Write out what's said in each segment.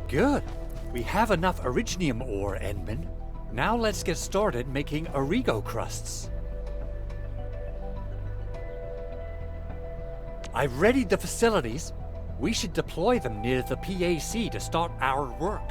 Good. We have enough Originium ore, Edmund. Now let's get started making Origo crusts. I've readied the facilities. We should deploy them near the PAC to start our work.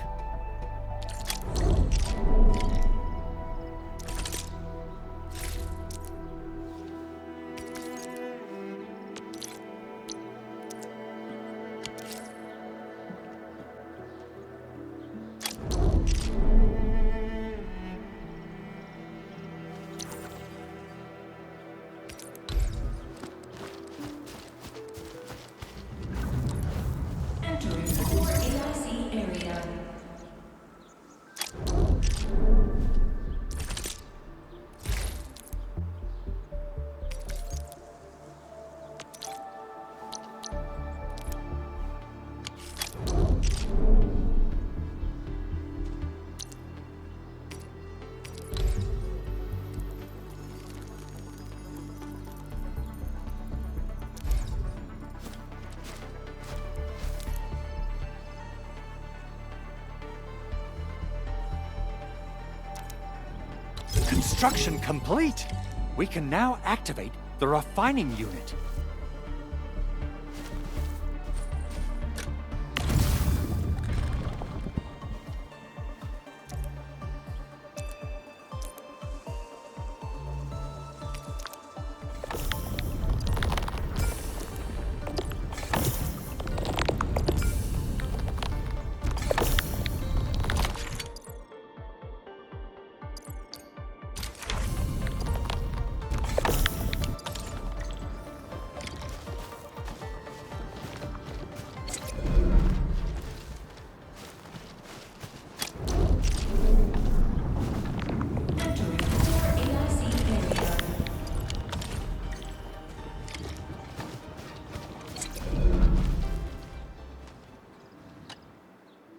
Construction complete! We can now activate the refining unit.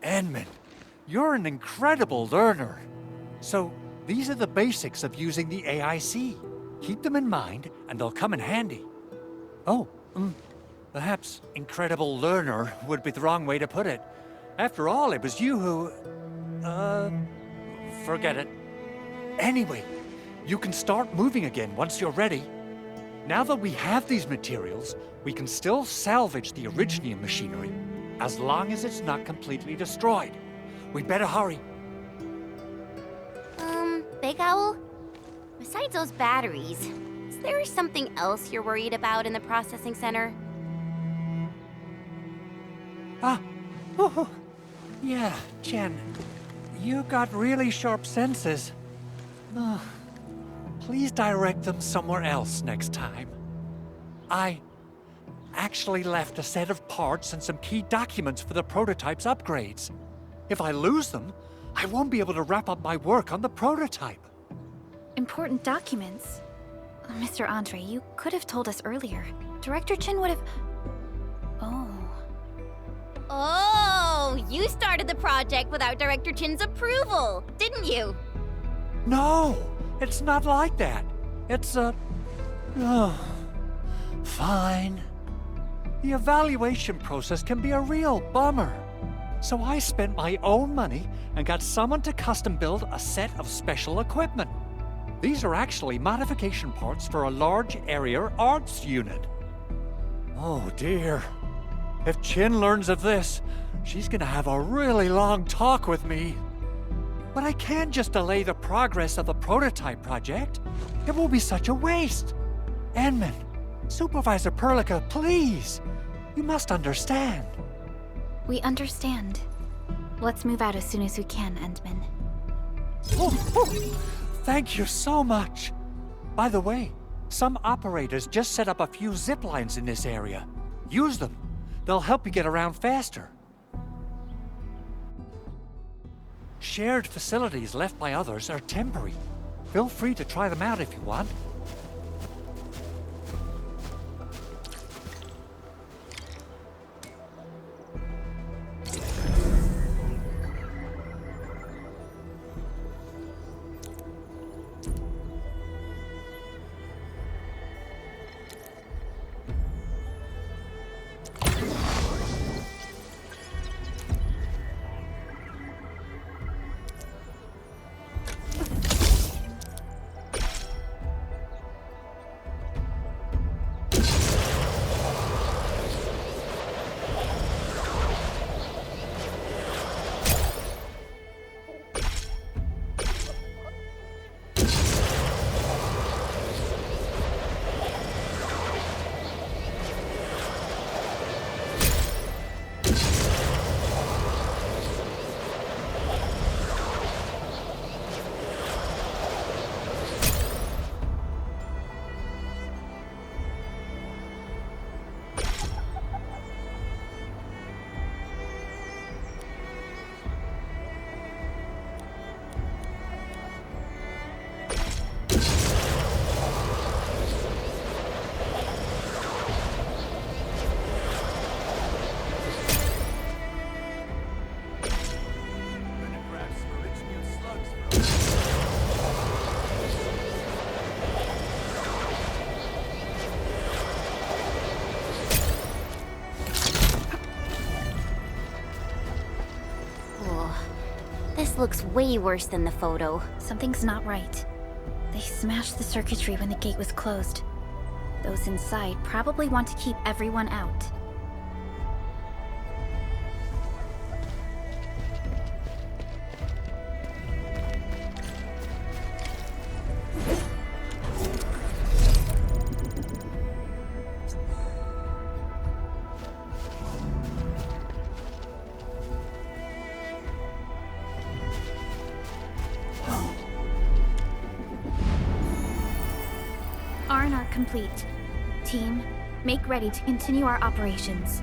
Edmund, you're an incredible learner. So, these are the basics of using the AIC. Keep them in mind, and they'll come in handy. Oh, perhaps incredible learner would be the wrong way to put it. After all, it was you who... forget it. Anyway, you can start moving again once you're ready. Now that we have these materials, we can still salvage the Originium machinery, as long as it's not completely destroyed. We'd better hurry. Big Owl? Besides those batteries, is there something else you're worried about in the processing center? Yeah, Jen. You got really sharp senses. Please direct them somewhere else next time. I actually left a set of parts and some key documents for the prototype's upgrades. If I lose them, I won't be able to wrap up my work on the prototype. Important documents? Mr. Andre, you could have told us earlier. Director Chin would have... Oh, you started the project without Director Chin's approval, didn't you? No, it's not like that. It's fine. The evaluation process can be a real bummer. So I spent my own money and got someone to custom build a set of special equipment. These are actually modification parts for a large area arts unit. Oh dear. If Chin learns of this, she's gonna have a really long talk with me. But I can't just delay the progress of the prototype project. It will be such a waste. Edmund, Supervisor Perlica, please. You must understand. We understand. Let's move out as soon as we can, Endman. Thank you so much. By the way, some operators just set up a few zip lines in this area. Use them. They'll help you get around faster. Shared facilities left by others are temporary. Feel free to try them out if you want. This looks way worse than the photo. Something's not right. They smashed the circuitry when the gate was closed. Those inside probably want to keep everyone out. Arknights complete. Team, make ready to continue our operations.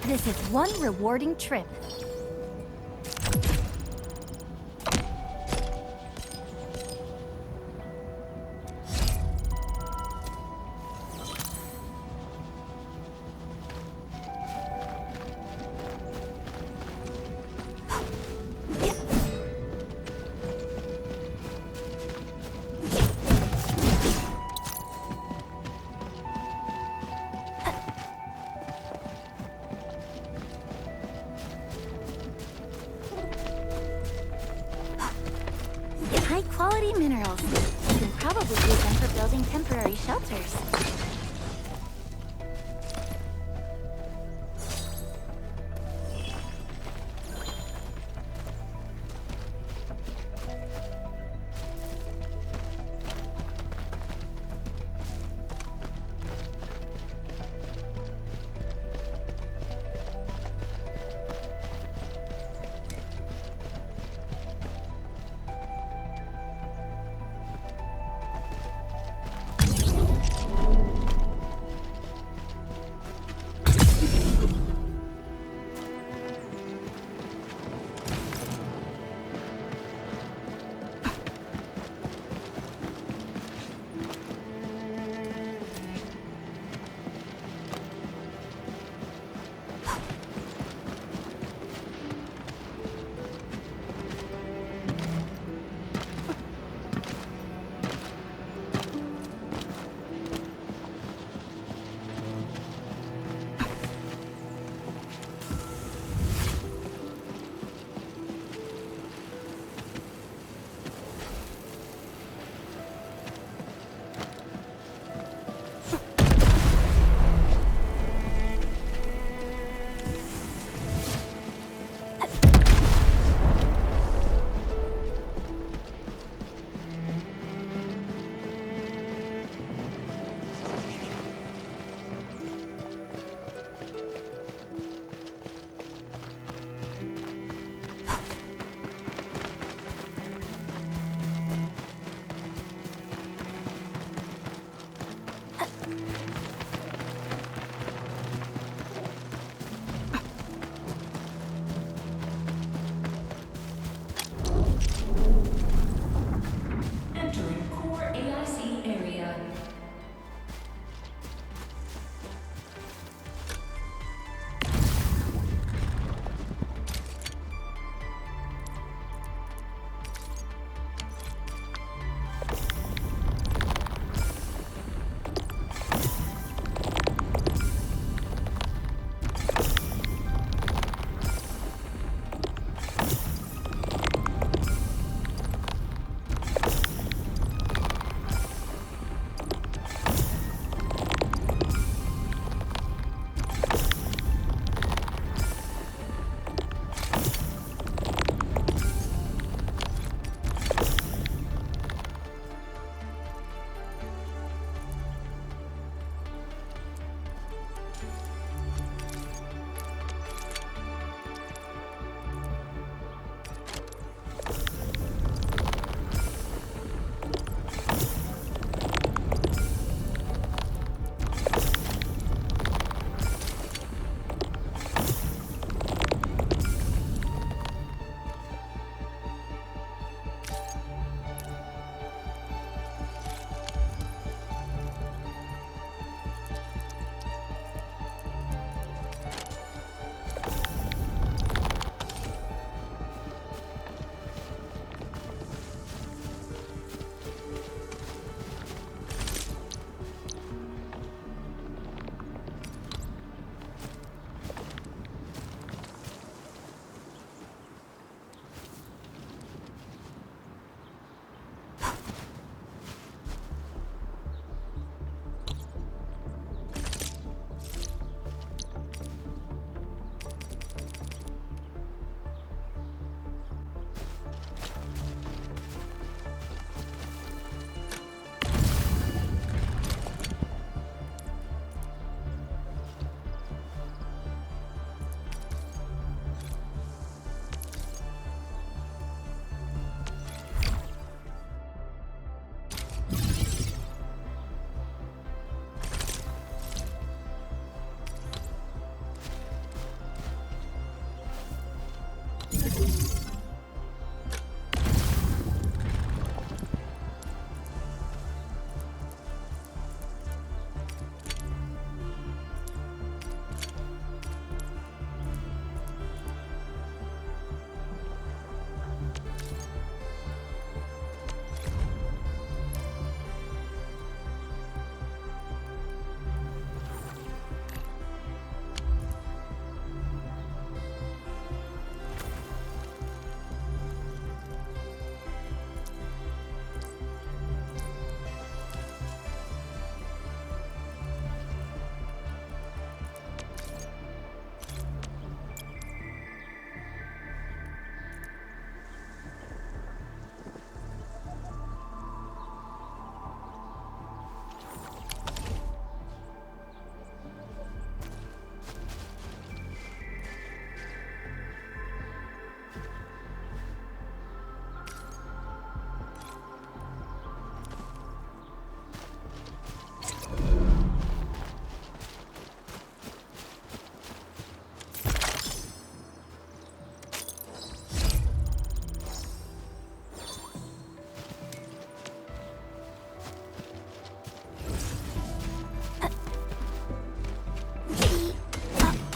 This is one rewarding trip. High-quality minerals. You can probably use them for building temporary shelters.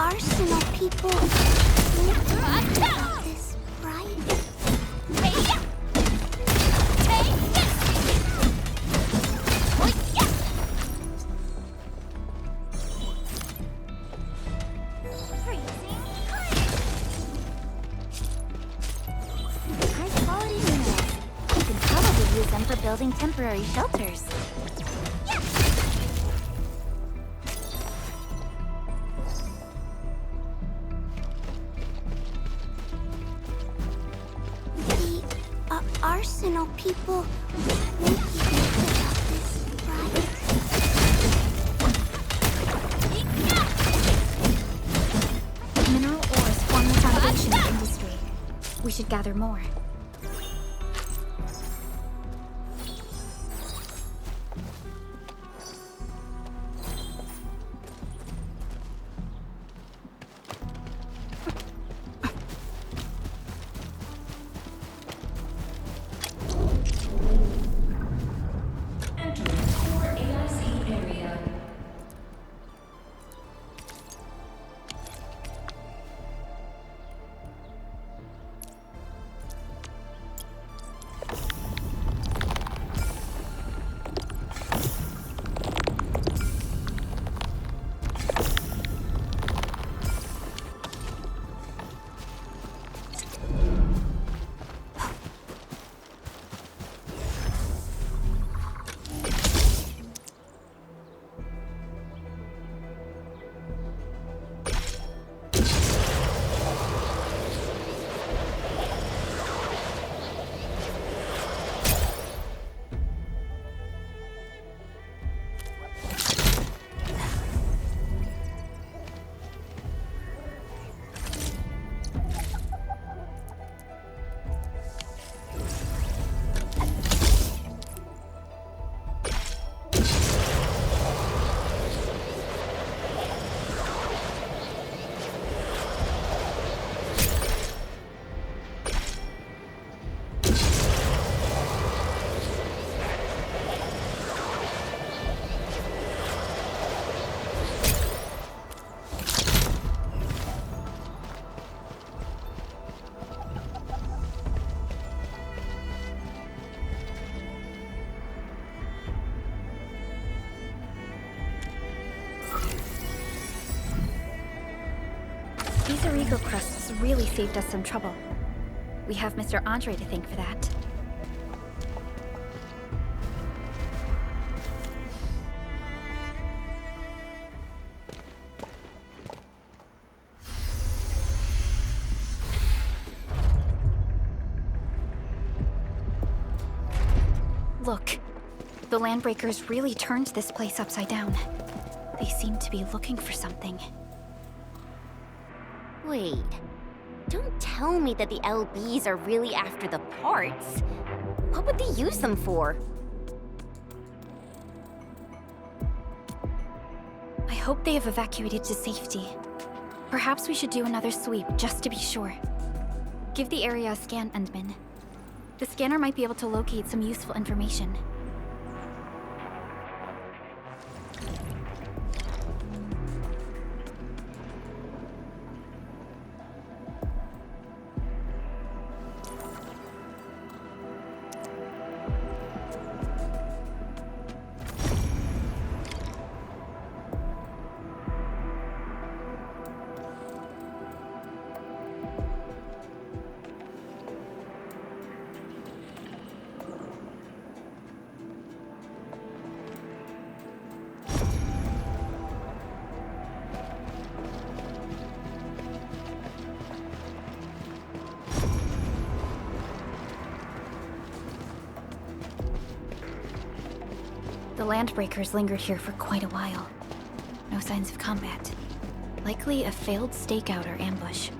Arsenal people think about this, right? High quality minerals. You can probably use them for building temporary shelters. Arsenal people think about this, right? Mineral ores form the foundation of industry. We should gather more. These Origo crusts really saved us some trouble. We have Mr. Andre to thank for that. Look, the Landbreakers really turned this place upside down. They seem to be looking for something. Wait, don't tell me that the LBs are really after the parts. What would they use them for? I hope they have evacuated to safety. Perhaps we should do another sweep just to be sure. Give the area a scan, Endman. The scanner might be able to locate some useful information. The Landbreakers lingered here for quite a while. No signs of combat. Likely a failed stakeout or ambush.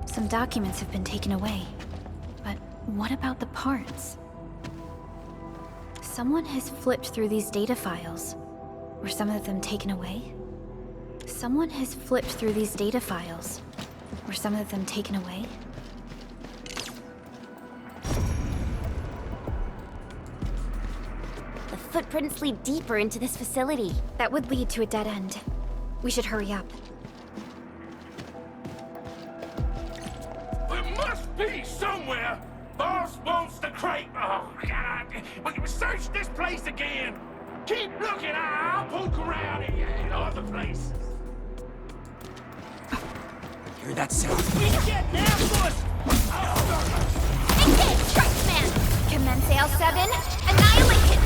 Some documents have been taken away. But what about the parts? Someone has flipped through these data files. Were some of them taken away? Someone has flipped through these data files. Were some of them taken away? The footprints lead deeper into this facility. That would lead to a dead end. We should hurry up. Be somewhere! Boss wants the crate! Oh, God! We can search this place again! Keep looking! I'll poke around in other places! Hear that sound? We get ambushed! Engage, Truckman! Commence AL7, annihilate it!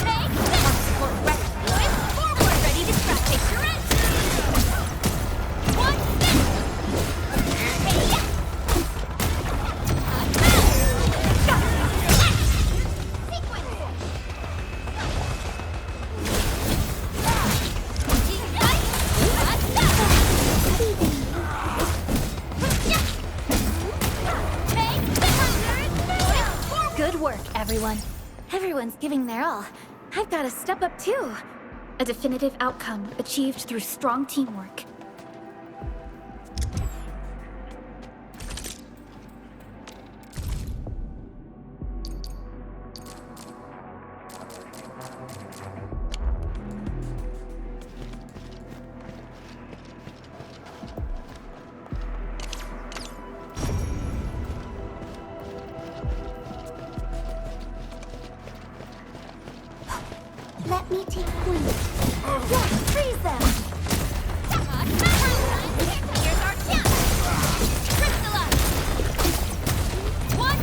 Take this! Support rescue forward, ready to track picture it! Good work, everyone. Everyone's giving their all. I've got to step up too. A definitive outcome achieved through strong teamwork. Let me take point. Yeah, freeze them! Here's our chance! Crystallize! One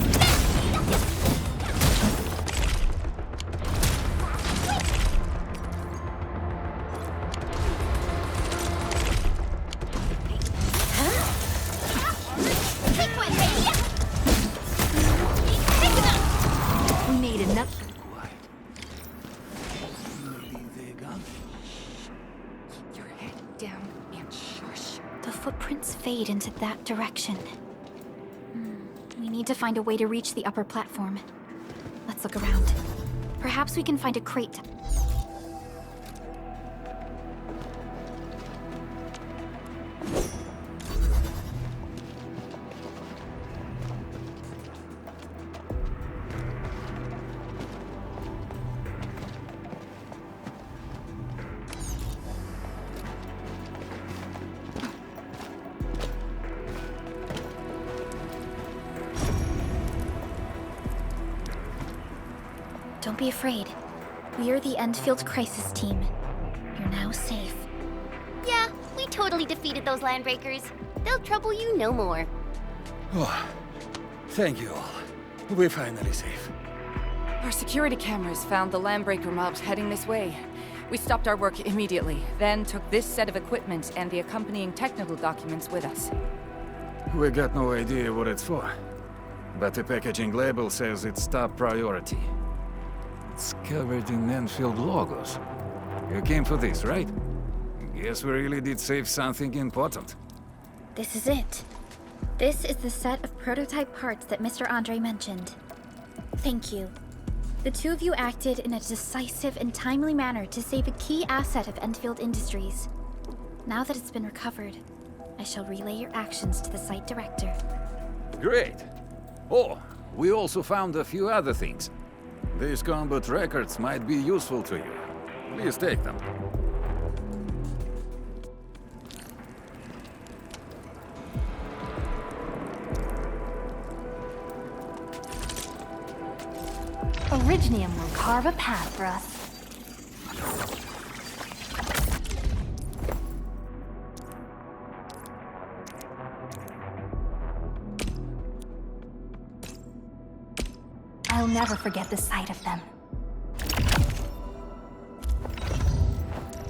We made enough. The footprints fade into that direction. We need to find a way to reach the upper platform. Let's look around. Perhaps we can find a crate. Don't be afraid. We are the Enfield Crisis Team. You're now safe. Yeah, we totally defeated those Landbreakers. They'll trouble you no more. Oh, thank you all. We're finally safe. Our security cameras found the Landbreaker mobs heading this way. We stopped our work immediately, then took this set of equipment and the accompanying technical documents with us. We got no idea what it's for. But the packaging label says it's top priority. It's covered in Enfield logos. You came for this, right? Guess we really did save something important. This is it. This is the set of prototype parts that Mr. Andre mentioned. Thank you. The two of you acted in a decisive and timely manner to save a key asset of Enfield Industries. Now that it's been recovered, I shall relay your actions to the site director. Great. Oh, we also found a few other things. These combat records might be useful to you. Please take them. Originium will carve a path for us. I'll never forget the sight of them.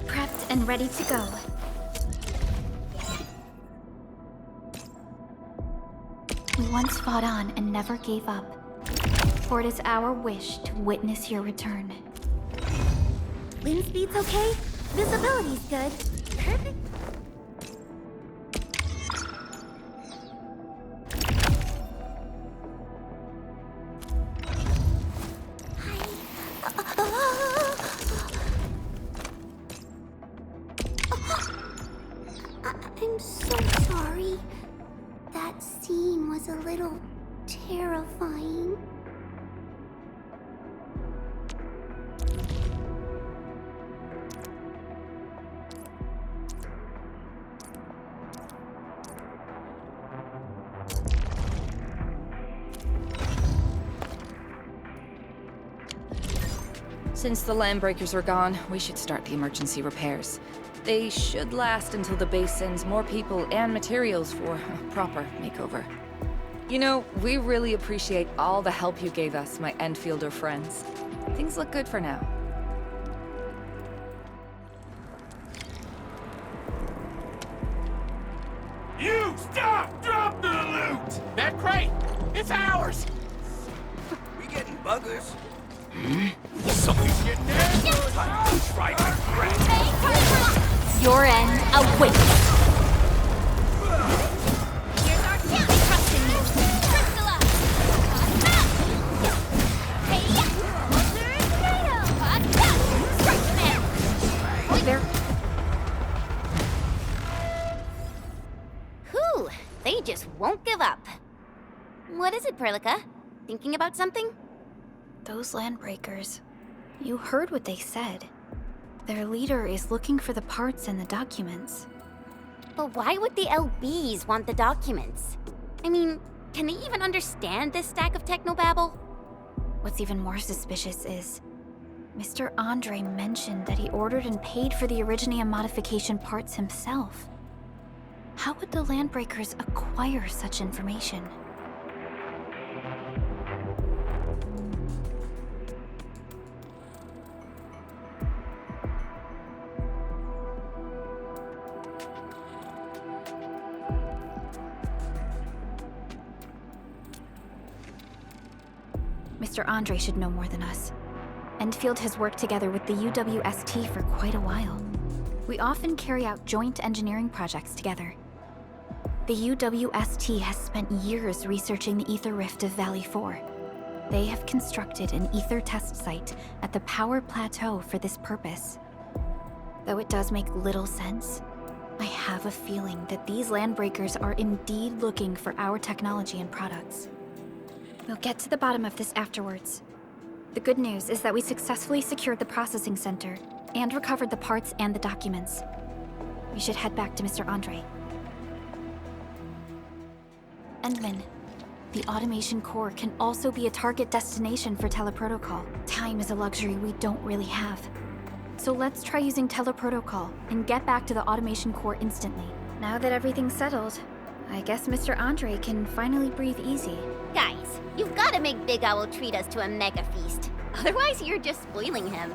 Prepped and ready to go. We once fought on and never gave up. For it is our wish to witness your return. Wind speed's okay? Visibility's good. Perfect. I'm so sorry. That scene was a little terrifying. Since the landbreakers are gone, we should start the emergency repairs. They should last until the base sends more people and materials for a proper makeover. You know, we really appreciate all the help you gave us, my Enfielder friends. Things look good for now. You stop! Drop the loot! That crate! It's ours! We getting buggers? Something's getting there! Time to try my breath. Your end awaits. Here's our chance, trusting you. Crystalla! Whew, they just won't give up. What is it, Perlica? Thinking about something? Those landbreakers. You heard what they said. Their leader is looking for the parts and the documents. But why would the LBs want the documents? I mean, can they even understand this stack of technobabble? What's even more suspicious is Mr. Andre mentioned that he ordered and paid for the Originium modification parts himself. How would the landbreakers acquire such information? Mr. Andre should know more than us. Enfield has worked together with the UWST for quite a while. We often carry out joint engineering projects together. The UWST has spent years researching the ether rift of Valley 4. They have constructed an ether test site at the Power Plateau for this purpose. Though it does make little sense, I have a feeling that these landbreakers are indeed looking for our technology and products. We'll get to the bottom of this afterwards. The good news is that we successfully secured the processing center and recovered the parts and the documents. We should head back to Mr. Andre. Endman, the automation core can also be a target destination for teleprotocol. Time is a luxury we don't really have. So let's try using teleprotocol and get back to the automation core instantly. Now that everything's settled, I guess Mr. Andre can finally breathe easy. Guys, you've got to make Big Owl treat us to a mega feast. Otherwise, you're just spoiling him.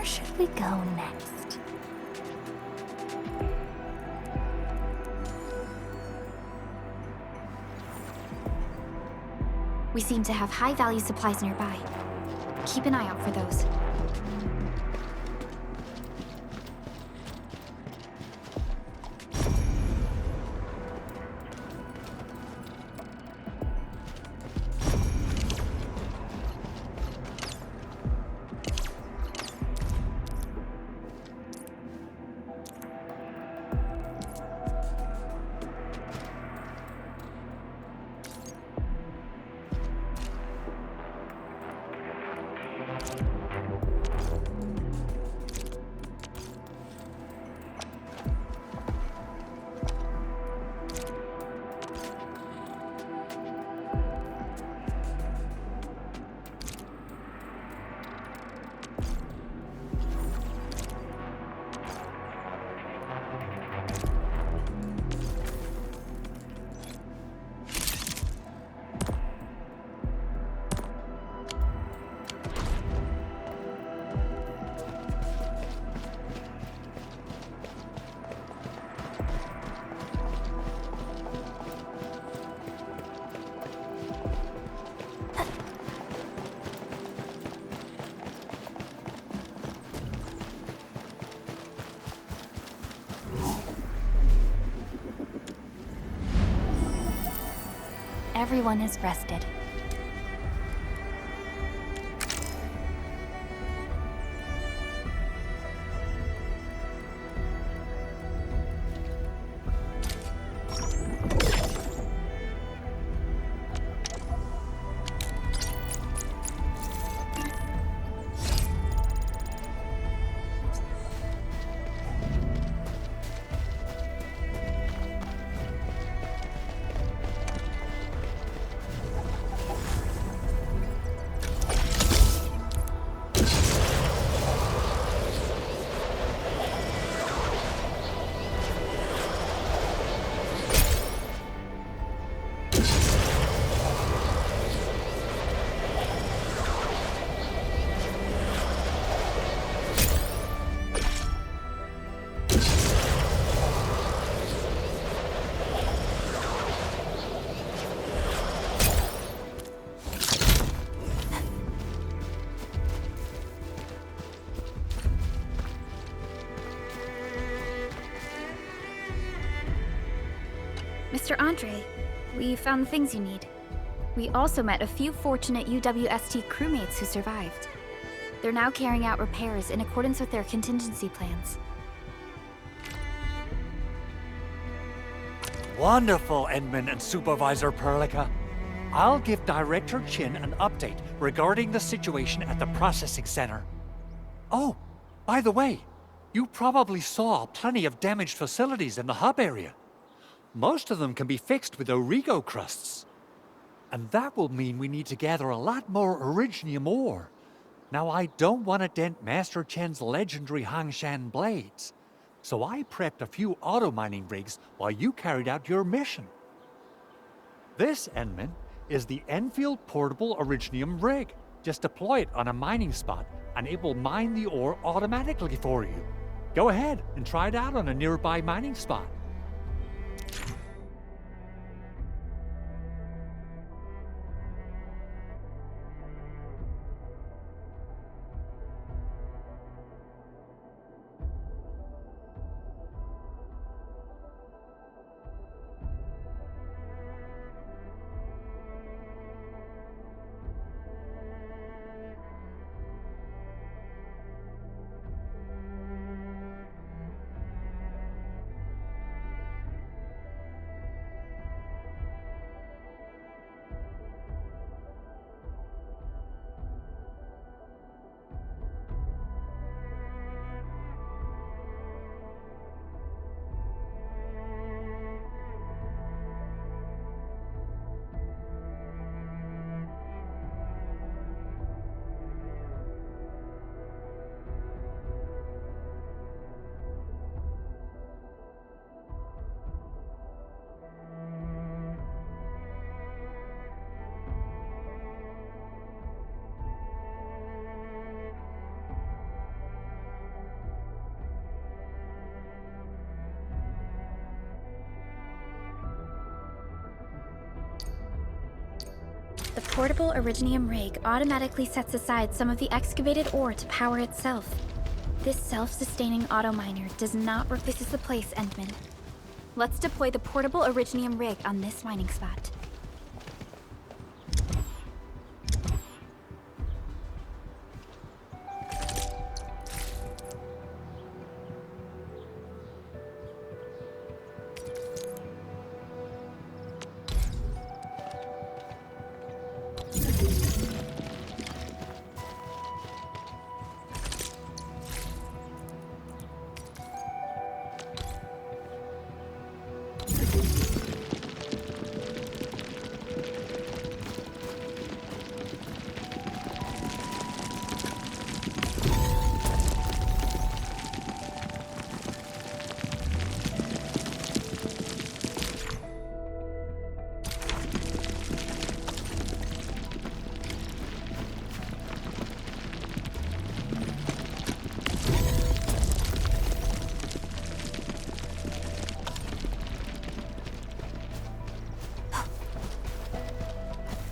Where should we go next? We seem to have high-value supplies nearby. Keep an eye out for those. Everyone is rested. Mr. Andre, we found the things you need. We also met a few fortunate UWST crewmates who survived. They're now carrying out repairs in accordance with their contingency plans. Wonderful, Edmund and Supervisor Perlica. I'll give Director Chin an update regarding the situation at the processing center. Oh, by the way, you probably saw plenty of damaged facilities in the hub area. Most of them can be fixed with Origo crusts. And that will mean we need to gather a lot more Originium ore. Now, I don't want to dent Master Chen's legendary Hangshan blades, so I prepped a few auto-mining rigs while you carried out your mission. This, Enman, is the Enfield Portable Originium rig. Just deploy it on a mining spot, and it will mine the ore automatically for you. Go ahead and try it out on a nearby mining spot. The portable Originium rig automatically sets aside some of the excavated ore to power itself. This self-sustaining auto miner does not work. This is the place, Endman. Let's deploy the portable Originium rig on this mining spot.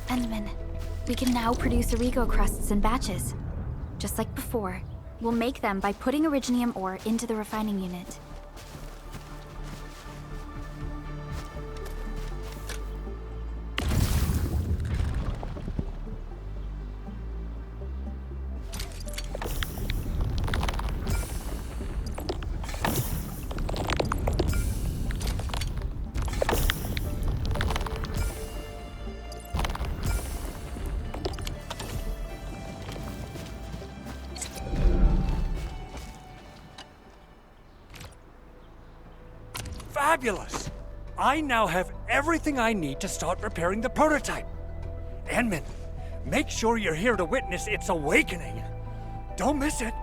Endman, we can now produce Origo crusts in batches. Just like before, we'll make them by putting Originium ore into the refining unit. Fabulous! I now have everything I need to start repairing the prototype. Enman, make sure you're here to witness its awakening. Don't miss it.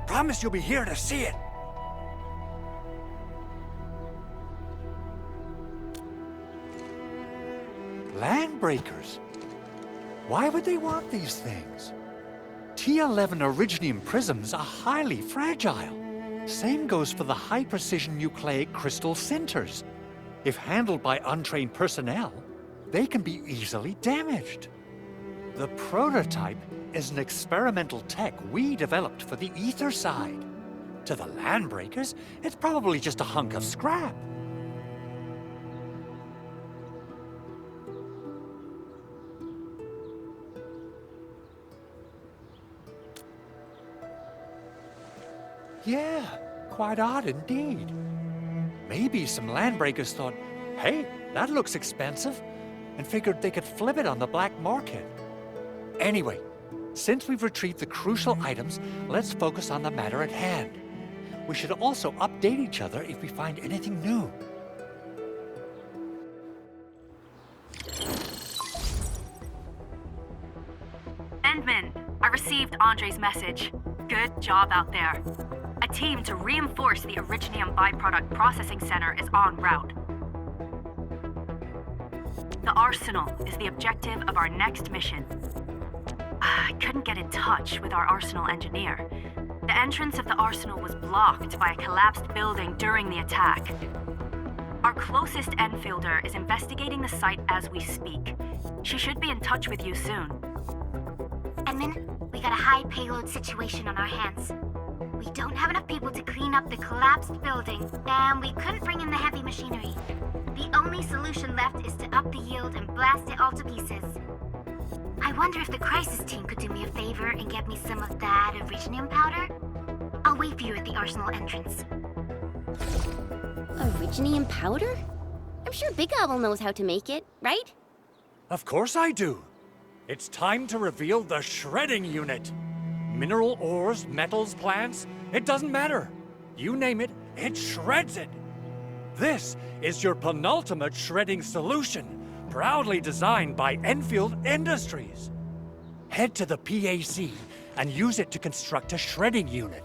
Promise you'll be here to see it. Landbreakers? Why would they want these things? T11 Originium prisms are highly fragile. Same goes for the high-precision nucleic crystal sinters. If handled by untrained personnel, they can be easily damaged. The prototype is an experimental tech we developed for the ether side. To the Landbreakers, it's probably just a hunk of scrap. Yeah, quite odd indeed. Maybe some Landbreakers thought, hey, that looks expensive, and figured they could flip it on the black market. Anyway, since we've retrieved the crucial items, let's focus on the matter at hand. We should also update each other if we find anything new. Endman, I received Andre's message. Good job out there. A team to reinforce the Originium byproduct processing center is en route. The arsenal is the objective of our next mission. I couldn't get in touch with our arsenal engineer. The entrance of the arsenal was blocked by a collapsed building during the attack. Our closest Enfielder is investigating the site as we speak. She should be in touch with you soon. Edmund, we got a high payload situation on our hands. We don't have enough people to clean up the collapsed building, and we couldn't bring in the heavy machinery. The only solution left is to up the yield and blast it all to pieces. I wonder if the crisis team could do me a favor and get me some of that Originium powder? I'll wait for you at the arsenal entrance. Originium powder? I'm sure Big Owl knows how to make it, right? Of course I do. It's time to reveal the shredding unit. Mineral ores, metals, plants, it doesn't matter. You name it, it shreds it. This is your penultimate shredding solution, proudly designed by Enfield Industries. Head to the PAC and use it to construct a shredding unit.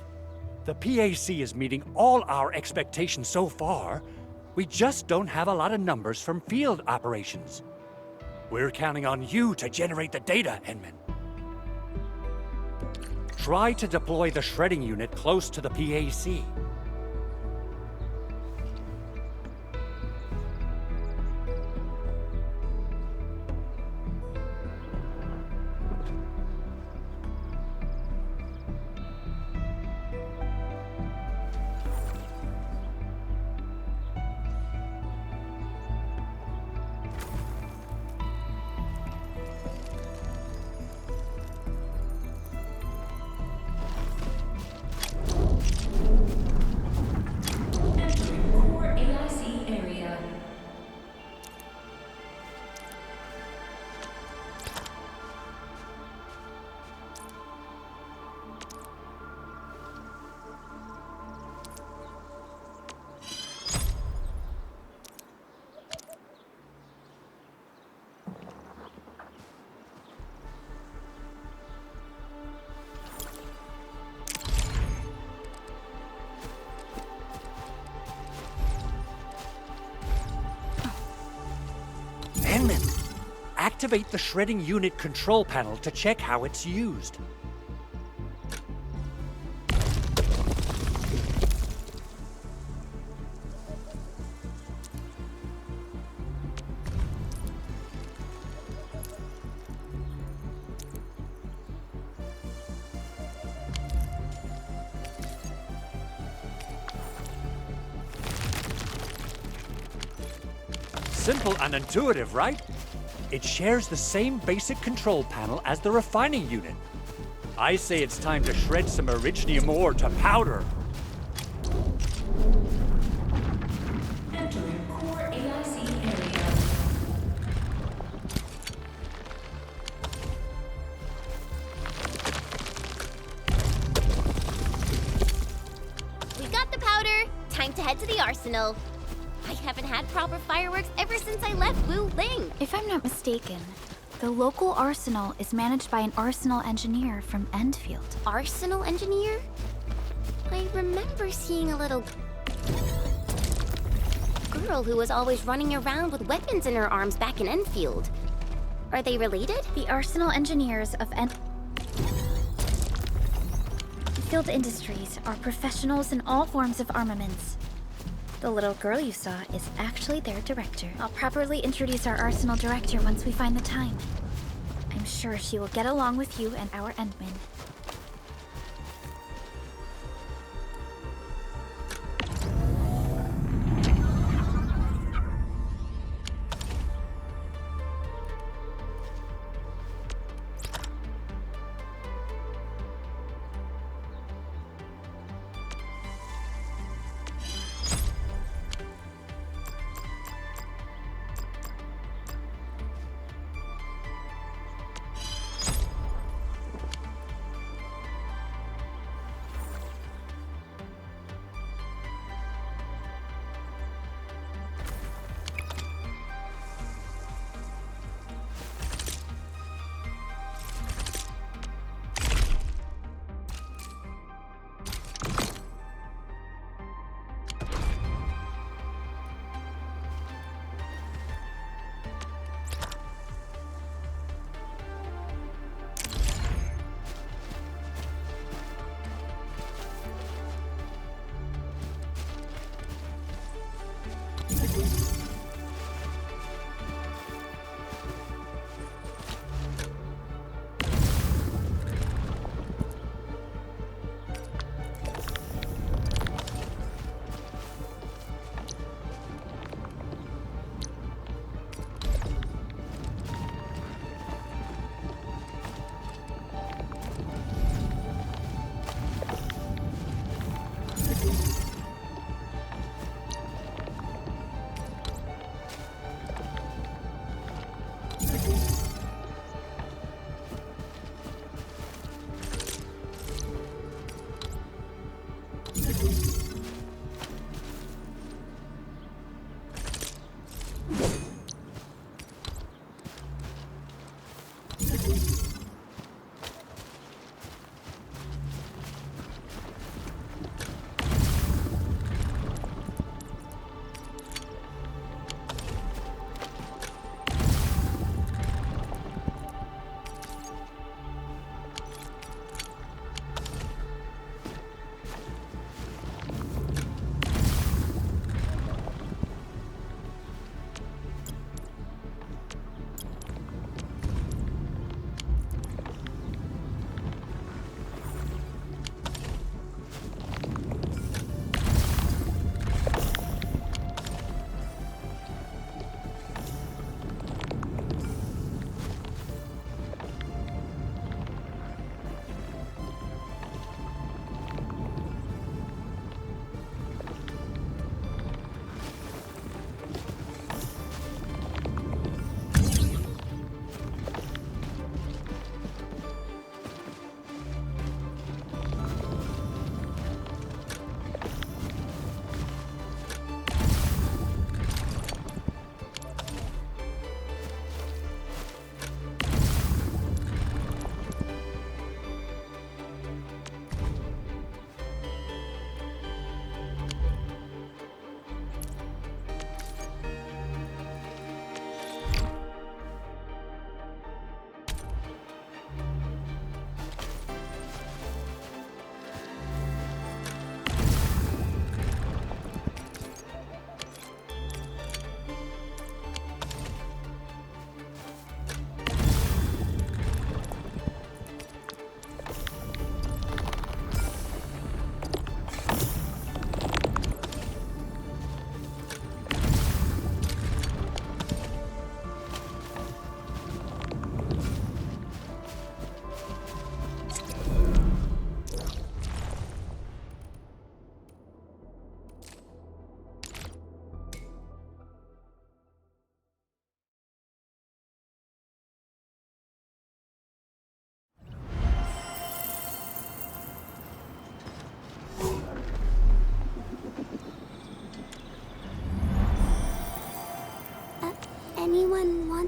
The PAC is meeting all our expectations so far. We just don't have a lot of numbers from field operations. We're counting on you to generate the data, Enman. Try to deploy the shredding unit close to the PAC. activate the shredding unit control panel to check how it's used. Simple and intuitive, right? It shares the same basic control panel as the refining unit. I say it's time to shred some Originium ore to powder. Entering core AIC area. We got the powder. Time to head to the arsenal. I haven't had proper fireworks ever since I left Wu Ling. If I'm not mistaken, the local arsenal is managed by an arsenal engineer from Enfield. Arsenal engineer? I remember seeing a little girl who was always running around with weapons in her arms back in Enfield. Are they related? The arsenal engineers of Enfield Industries are professionals in all forms of armaments. The little girl you saw is actually their director. I'll properly introduce our arsenal director once we find the time. I'm sure she will get along with you and our Endman.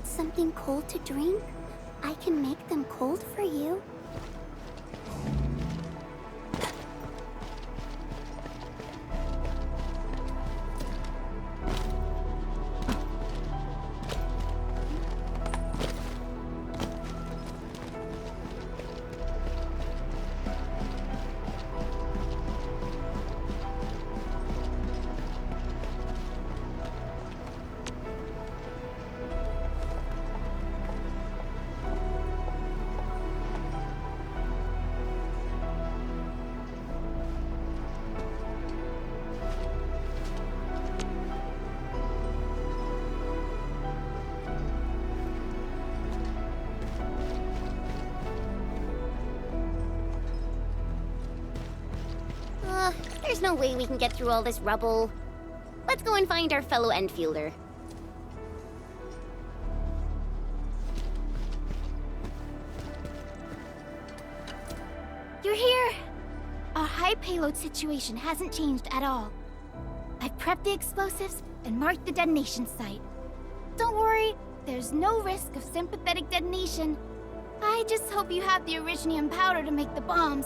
want something cold to drink, I can make them cold for you. There's no way we can get through all this rubble. Let's go and find our fellow Enfielder. You're here! Our high payload situation hasn't changed at all. I've prepped the explosives and marked the detonation site. Don't worry, there's no risk of sympathetic detonation. I just hope you have the Originium powder to make the bombs.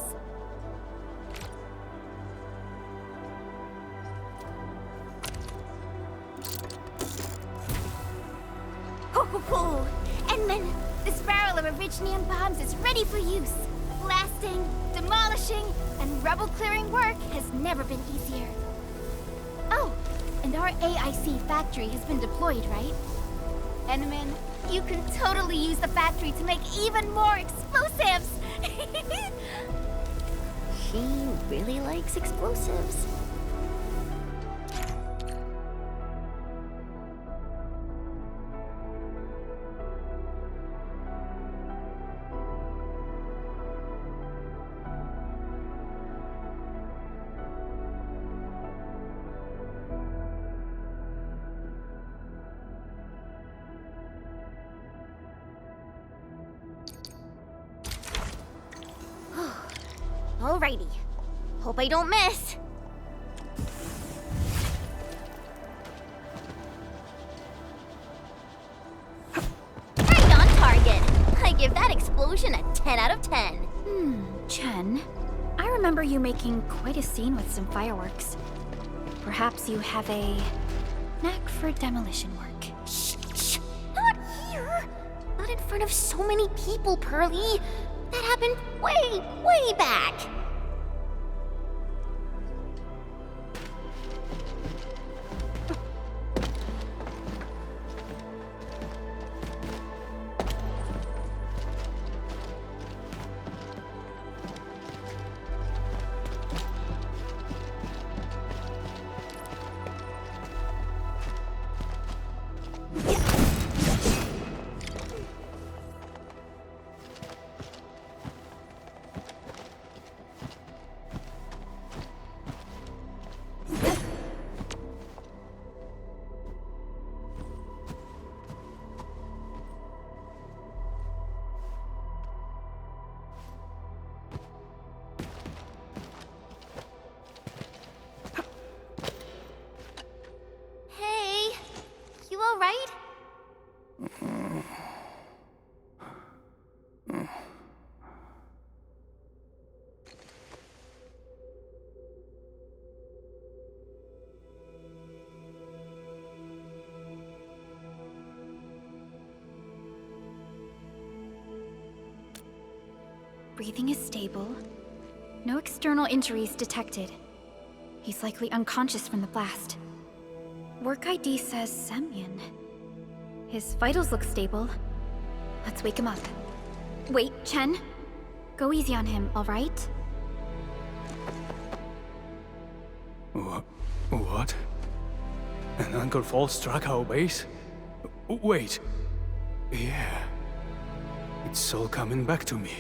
Ho! And then this barrel of Originium bombs is ready for use. Blasting, demolishing, and rubble-clearing work has never been easier. Oh, and our AIC factory has been deployed, right? Enman, you can totally use the factory to make even more explosives! She really likes explosives. Alrighty. Hope I don't miss. Right on target. I give that explosion a 10 out of 10. Chen, I remember you making quite a scene with some fireworks. Perhaps you have a knack for demolition work. Shh! Not here! Not in front of so many people, Pearly. That happened way back. Breathing is stable. No external injuries detected. He's likely unconscious from the blast. Work ID says Semyon. His vitals look stable. Let's wake him up. Wait, Chen. Go easy on him, all right? What? An Uncle Fall struck our base? Wait. Yeah. It's all coming back to me.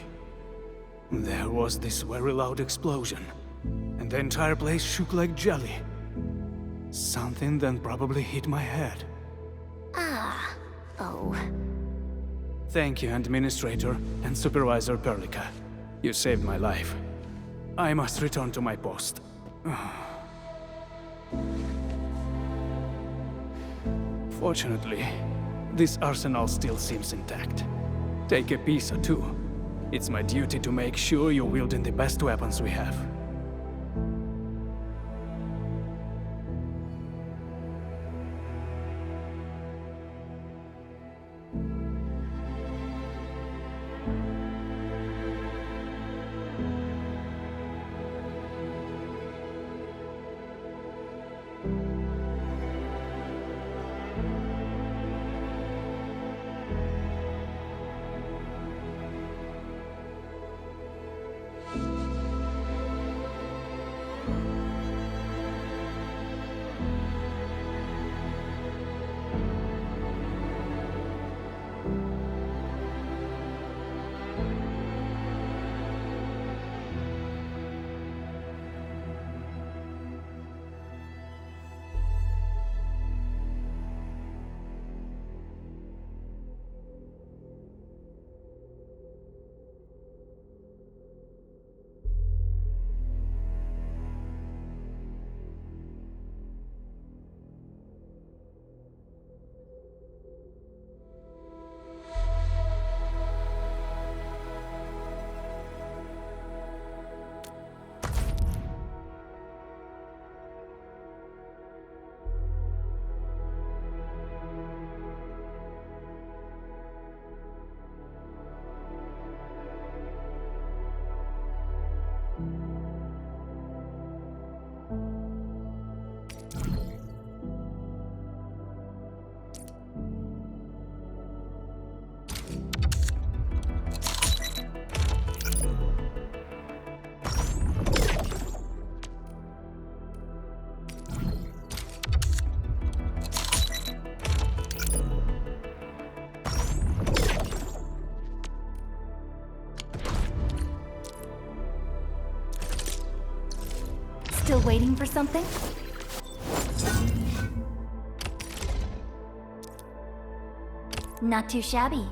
There was this very loud explosion, and the entire place shook like jelly. Something then probably hit my head. Oh. Thank you, Administrator and Supervisor Perlica. You saved my life. I must return to my post. Fortunately, this arsenal still seems intact. Take a piece or two. It's my duty to make sure you're wielding the best weapons we have. Still waiting for something? Not too shabby.